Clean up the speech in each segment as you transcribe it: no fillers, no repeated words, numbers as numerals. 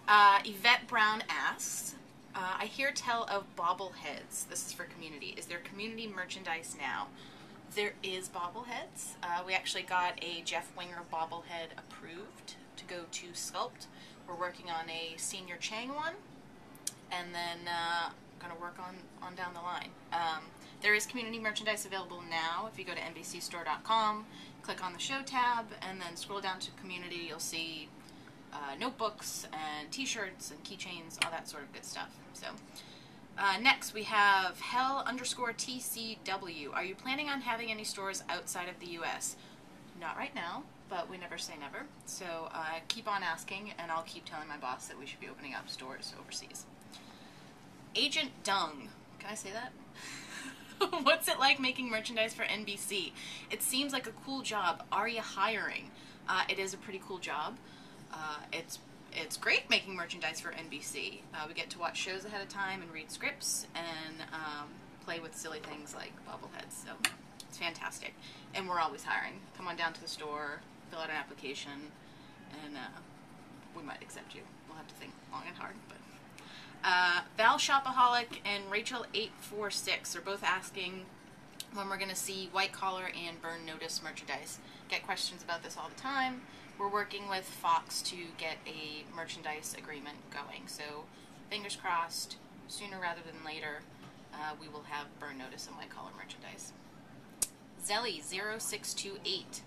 Yvette Brown asks, I hear tell of bobbleheads. This is for community. Is there community merchandise now? There is bobbleheads. We actually got a Jeff Winger bobblehead approved to go to Sculpt. We're working on a Senior Chang one, and then going to work on down the line. There is community merchandise available now. If you go to nbcstore.com, click on the show tab, and then scroll down to community, you'll see notebooks and t-shirts and keychains, all that sort of good stuff. So next we have hell_TCW. Are you planning on having any stores outside of the US? Not right now, but we never say never. So keep on asking, and I'll keep telling my boss that we should be opening up stores overseas. Agent Dung. Can I say that? What's it like making merchandise for NBC? It seems like a cool job. Are you hiring? It is a pretty cool job. It's great making merchandise for NBC. We get to watch shows ahead of time and read scripts and play with silly things like bobbleheads. So it's fantastic. And we're always hiring. Come on down to the store, fill out an application, and we might accept you. We'll have to think long and hard, but Val Shopaholic and Rachel846 are both asking when we're going to see white collar and burn notice merchandise. Get questions about this all the time. We're working with Fox to get a merchandise agreement going, so fingers crossed, sooner rather than later, we will have burn notice and white collar merchandise. Zelly0628,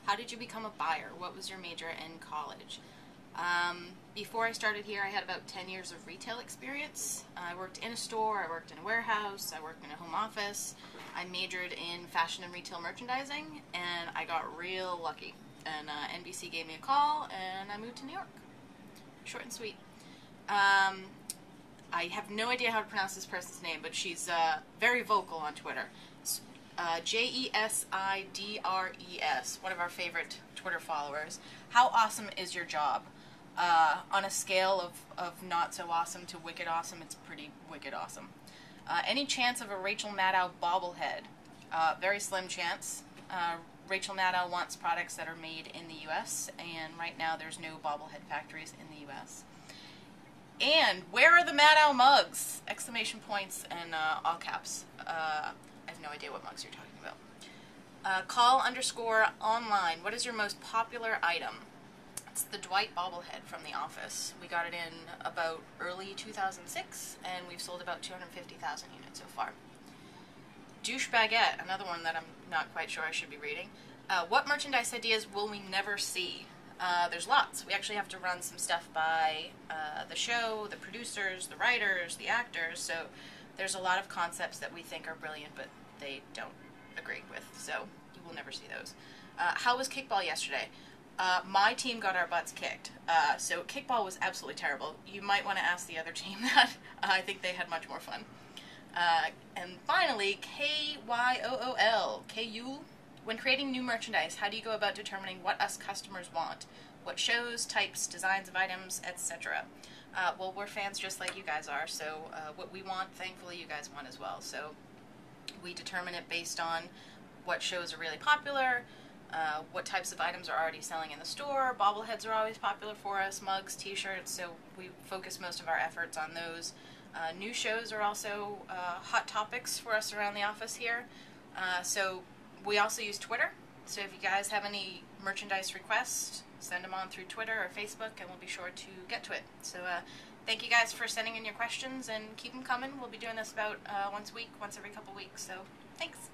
how did you become a buyer? What was your major in college? Before I started here, I had about 10 years of retail experience. I worked in a store, I worked in a warehouse, I worked in a home office. I majored in fashion and retail merchandising, and I got real lucky. And NBC gave me a call, and I moved to New York. Short and sweet. I have no idea how to pronounce this person's name, but she's very vocal on Twitter. Jessidres, one of our favorite Twitter followers. How awesome is your job? On a scale of not so awesome to wicked awesome, it's pretty wicked awesome. Any chance of a Rachel Maddow bobblehead? Very slim chance. Rachel Maddow wants products that are made in the U.S., and right now there's no bobblehead factories in the U.S. And where are the Maddow mugs? Exclamation points and all caps. I have no idea what mugs you're talking about. Call_online. What is your most popular item? It's the Dwight bobblehead from The Office. We got it in about early 2006, and we've sold about 250,000 units so far. Douche Baguette, another one that I'm not quite sure I should be reading. What merchandise ideas will we never see? There's lots. We actually have to run some stuff by the show, the producers, the writers, the actors, so there's a lot of concepts that we think are brilliant, but they don't agree with, so you will never see those. How was kickball yesterday? My team got our butts kicked, so kickball was absolutely terrible. You might want to ask the other team that. I think they had much more fun. And finally, KYOOL, KU. When creating new merchandise, how do you go about determining what us customers want? What shows, types, designs of items, etc.? Well, we're fans just like you guys are, so what we want, thankfully, you guys want as well. So we determine it based on what shows are really popular, what types of items are already selling in the store. Bobbleheads are always popular for us, mugs, t-shirts, so we focus most of our efforts on those. New shows are also hot topics for us around the office here. So we also use Twitter, so if you guys have any merchandise requests, send them on through Twitter or Facebook, and we'll be sure to get to it. So thank you guys for sending in your questions, and keep them coming. We'll be doing this about once a week, once every couple weeks, so thanks.